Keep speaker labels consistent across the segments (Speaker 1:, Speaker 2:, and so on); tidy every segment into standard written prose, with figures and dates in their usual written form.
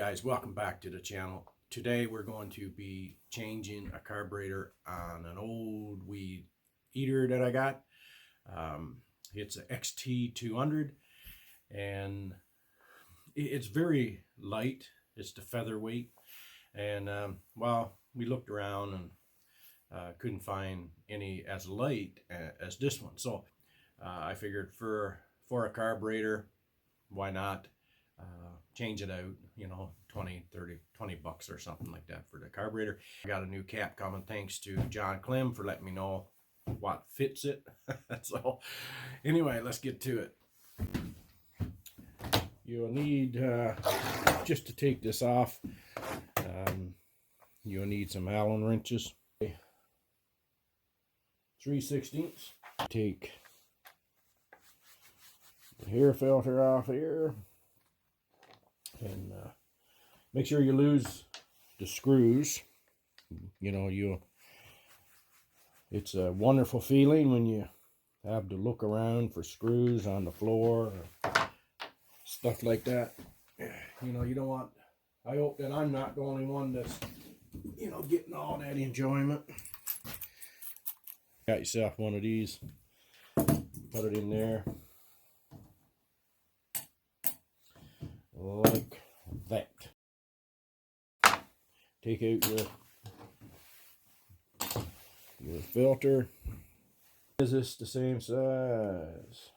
Speaker 1: guys, welcome back to the channel. Today we're going to be changing a carburetor on an old weed eater that I got. It's an XT200 and it's very light. It's the featherweight, and well, we looked around and couldn't find any as light as this one. So I figured for a carburetor, why not change it out, you know, 20 bucks or something like that for the carburetor. I got a new cap coming, thanks to John Clem for letting me know what fits it. So anyway, let's get to it. You'll need just to take this off, you'll need some Allen wrenches, 3/16. Take the hair filter off here, and make sure you lose the screws. You know, it's a wonderful feeling when you have to look around for screws on the floor or stuff like that. You know, you don't want, I hope that I'm not the only one that's, you know, getting all that enjoyment. Got yourself one of these, put it in there like that. Take out your filter. Is this the same size?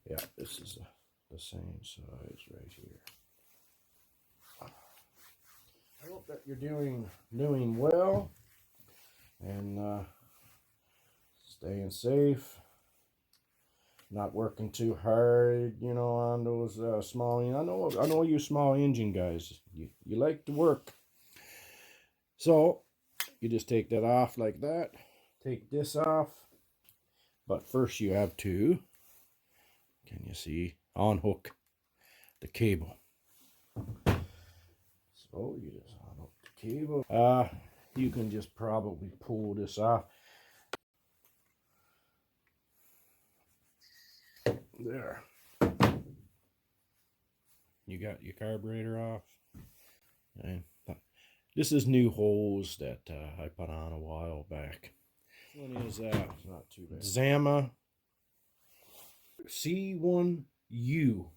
Speaker 1: Yeah, this is the same size right here. I hope that you're doing well and staying safe. Not working too hard, you know, on those small. I know you small engine guys. You like to work. So you just take that off like that. Take this off, but first you have to, can you see, unhook the cable. So you just unhook the cable. You can just probably pull this off. There. You got your carburetor off. And this is new hose that I put on a while back. This one is not too bad. Zama C1U.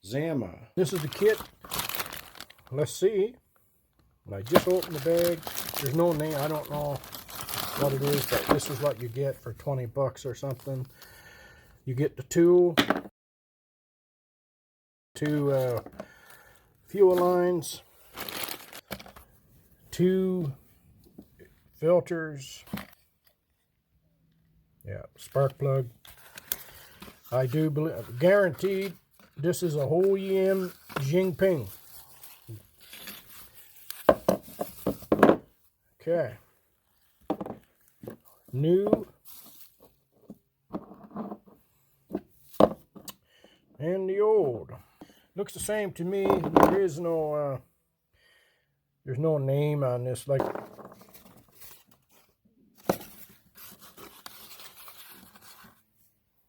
Speaker 1: Zama. This is the kit. Let's see. I just opened the bag. There's no name. I don't know what it is, but this is what you get for 20 bucks or something. You get the two fuel lines, 2 filters, yeah, spark plug. I do believe, guaranteed, this is a OEM Jinping. Okay, new and the old. Looks the same to me. There is no there's no name on this, like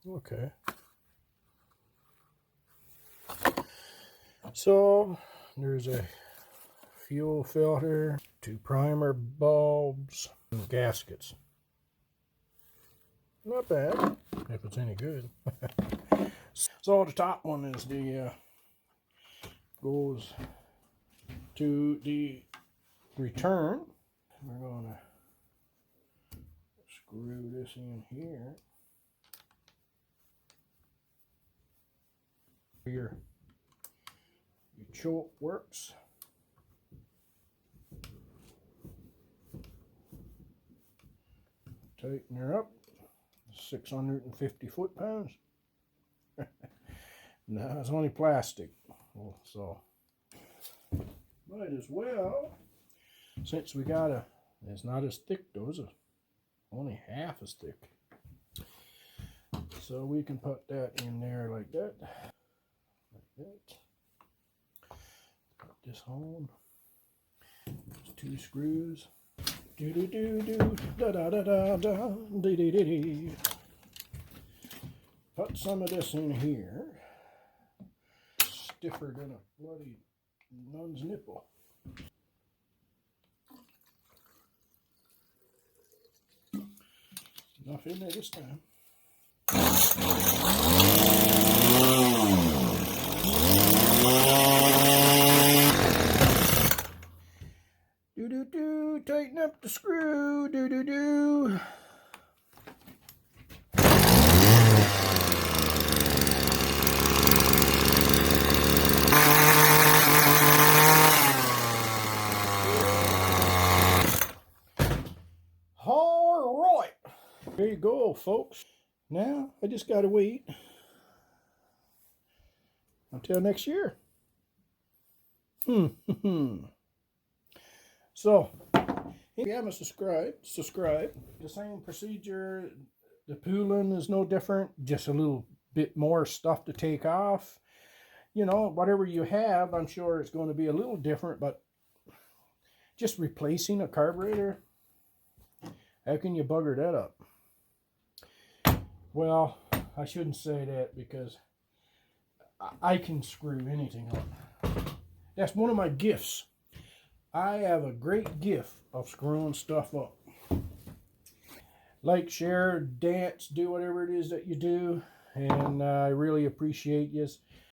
Speaker 1: okay. So there's a fuel filter, 2 primer bulbs, and gaskets. Not bad, if it's any good. So the top one is the goes to the return. We're going to screw this in here. Your choke works. Tighten her up. 650 foot-pounds. No, it's only plastic. Well, so might as well, since we got it's not as thick though, it's only half as thick. So we can put that in there like that. Like that. Put this on. There's 2 screws. Do do do do da da da da da dee dee dee dee. Put some of this in here. Stiffer than a bloody
Speaker 2: Nun's nipple. Enough in there this time. Do do do, tighten up the screw. Do do do. All right. There you go, folks. Now I just gotta wait until next year. So, if you haven't subscribe. The same procedure. The pooling is no different, just a little bit more stuff to take off. You know, whatever you have, I'm sure it's going to be a little different, but just replacing a carburetor, how can you bugger that up? Well, I shouldn't say that because I can screw anything up. That's one of my gifts. I have a great gift of screwing stuff up. Like, share, dance, do whatever it is that you do. And I really appreciate you.